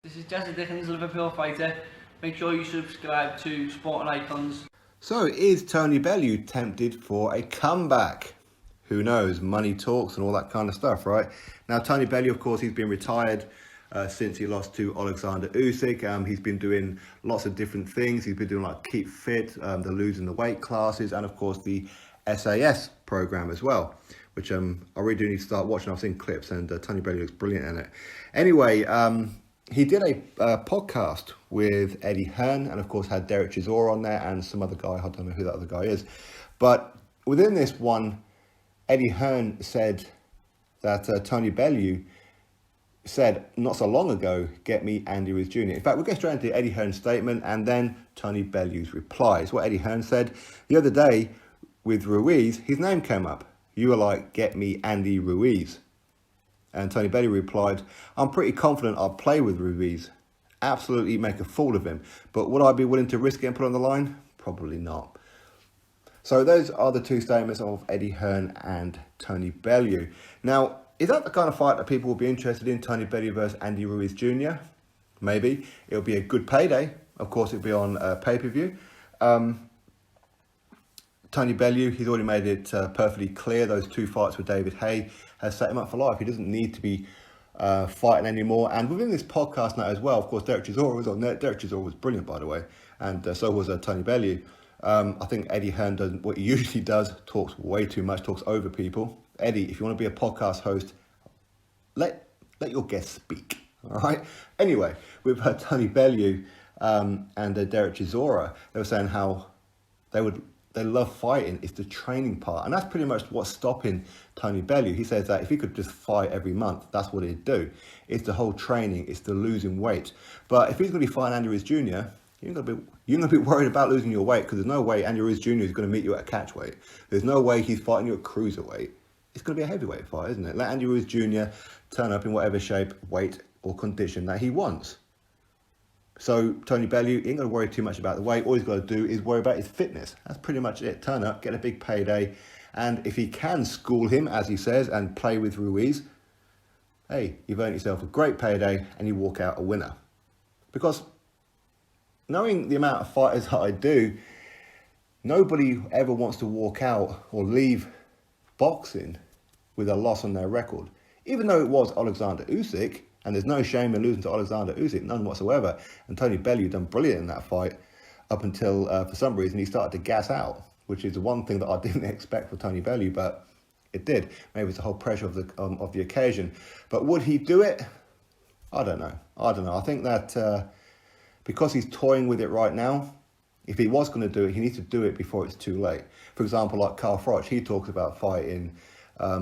This is Jesse Dickens, Liverpool fighter. Make sure you subscribe to Sporting Icons. So, is Tony Bellew tempted for a comeback? Who knows? Money talks and all that kind of stuff, right? Now, Tony Bellew, of course, he's been retired since he lost to Alexander Usyk. He's been doing lots of different things. He's been doing like Keep Fit, the losing the weight classes, and of course the SAS program as well, which I really do need to start watching. I've seen clips, and Tony Bellew looks brilliant in it. Anyway, he did a podcast with Eddie Hearn, and of course had Derek Chisora on there and some other guy. I don't know who that other guy is. But within this one, Eddie Hearn said that Tony Bellew said not so long ago, get me Andy Ruiz Jr. In fact, we'll get straight into Eddie Hearn's statement and then Tony Bellew's replies. What Eddie Hearn said the other day with Ruiz, his name came up. You were like, get me Andy Ruiz. And Tony Bellew replied, I'm pretty confident I'll play with Ruiz. Absolutely make a fool of him. But would I be willing to risk getting put on the line? Probably not. So those are the two statements of Eddie Hearn and Tony Bellew. Now, is that the kind of fight that people will be interested in, Tony Bellew versus Andy Ruiz Jr.? Maybe. It'll be a good payday. Of course, it'll be on pay-per-view. Tony Bellew, he's already made it perfectly clear those two fights with David Haye has set him up for life. He doesn't need to be fighting anymore. And within this podcast now as well, of course, Derek Chisora was on there. Derek Chisora was brilliant, by the way. And so was Tony Bellew. I think Eddie Hearn does what he usually does, talks way too much, talks over people. Eddie, if you want to be a podcast host, let your guests speak, all right? Anyway, with Tony Bellew and Derek Chisora, they were saying how they love fighting. It's the training part. And that's pretty much what's stopping Tony Bellew. He says that if he could just fight every month, that's what he'd do. It's the whole training. It's the losing weight. But if he's going to be fighting Andy Ruiz Jr., you're going to be worried about losing your weight, because there's no way Andy Ruiz Jr. is going to meet you at a catch weight. There's no way he's fighting you at cruiserweight. It's going to be a heavyweight fight, isn't it? Let Andy Ruiz Jr. turn up in whatever shape, weight, or condition that he wants. So Tony Bellew ain't got to worry too much about the weight. All he's got to do is worry about his fitness. That's pretty much it. Turn up, get a big payday. And if he can school him, as he says, and play with Ruiz, hey, you've earned yourself a great payday and you walk out a winner. Because knowing the amount of fighters that I do, nobody ever wants to walk out or leave boxing with a loss on their record. Even though it was Alexander Usyk, and there's no shame in losing to Alexander Usyk, none whatsoever. And Tony Bellew done brilliant in that fight up until, for some reason, he started to gas out, which is the one thing that I didn't expect for Tony Bellew, but it did. Maybe it's the whole pressure of the occasion. But would he do it? I don't know. I think that because he's toying with it right now, if he was going to do it, he needs to do it before it's too late. For example, like Carl Froch, he talks about fighting,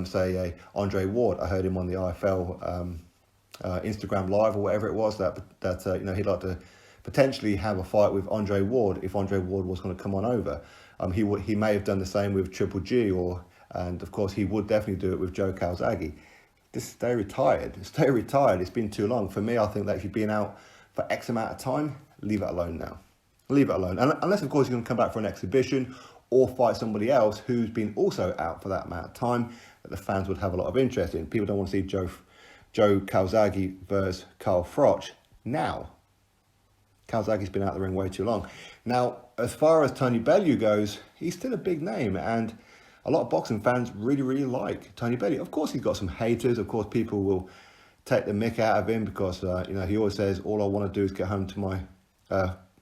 say, Andre Ward. I heard him on the IFL Instagram Live or whatever it was that he'd like to potentially have a fight with Andre Ward if Andre Ward was going to come on over. He may have done the same with Triple G, and of course he would definitely do it with Joe Calzaghe. Just stay retired. Stay retired. It's been too long. For me, I think that if you've been out for X amount of time, leave it alone now. Leave it alone. And unless, of course, you're going to come back for an exhibition or fight somebody else who's been also out for that amount of time that the fans would have a lot of interest in. People don't want to see Joe Calzaghe versus Carl Froch now. Calzaghe's been out the ring way too long. Now, as far as Tony Bellew goes, he's still a big name, and a lot of boxing fans really, really like Tony Bellew. Of course, he's got some haters. Of course, people will take the mick out of him because he always says, all I want to do is get home to my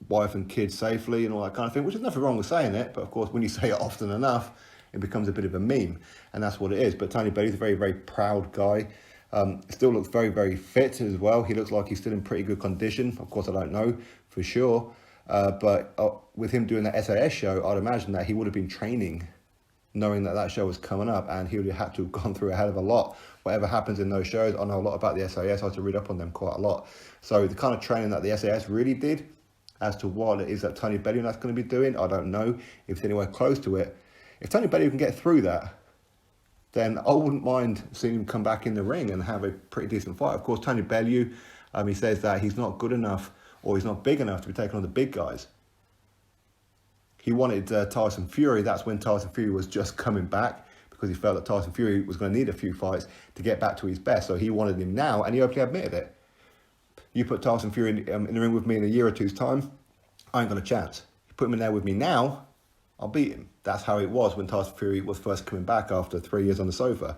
wife and kids safely and all that kind of thing, which is nothing wrong with saying it. But of course, when you say it often enough, it becomes a bit of a meme, and that's what it is. But Tony Bellew's a very, very proud guy. Still looks very, very fit as well. He looks like he's still in pretty good condition. Of course, I don't know for sure. But with him doing that SAS show, I'd imagine that he would have been training knowing that show was coming up, and he would have had to have gone through a hell of a lot. Whatever happens in those shows, I know a lot about the SAS. I had to read up on them quite a lot. So the kind of training that the SAS really did as to what it is that Tony Bellew that's going to be doing, I don't know if it's anywhere close to it. If Tony Bellew can get through that, then I wouldn't mind seeing him come back in the ring and have a pretty decent fight. Of course, Tony Bellew, he says that he's not good enough or he's not big enough to be taking on the big guys. He wanted Tyson Fury. That's when Tyson Fury was just coming back, because he felt that Tyson Fury was going to need a few fights to get back to his best. So he wanted him now, and he openly admitted it. You put Tyson Fury in the ring with me in a year or two's time, I ain't got a chance. You put him in there with me now, I'll beat him. That's how it was when Tyson Fury was first coming back after 3 years on the sofa.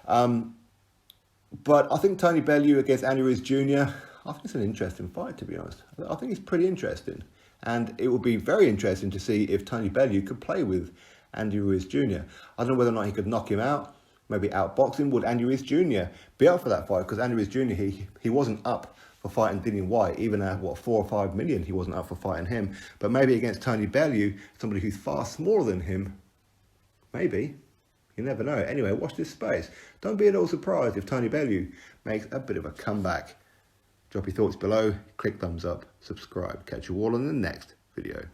But I think Tony Bellew against Andy Ruiz Jr., I think it's an interesting fight, to be honest. I think it's pretty interesting. And it would be very interesting to see if Tony Bellew could play with Andy Ruiz Jr. I don't know whether or not he could knock him out, maybe outbox him. Would Andy Ruiz Jr. be up for that fight? Because Andy Ruiz Jr., he wasn't up for fighting Dillian Whyte. Even at, 4 or 5 million, he wasn't up for fighting him. But maybe against Tony Bellew, somebody who's far smaller than him, maybe. You never know. Anyway, watch this space. Don't be at all surprised if Tony Bellew makes a bit of a comeback. Drop your thoughts below, click thumbs up, subscribe. Catch you all on the next video.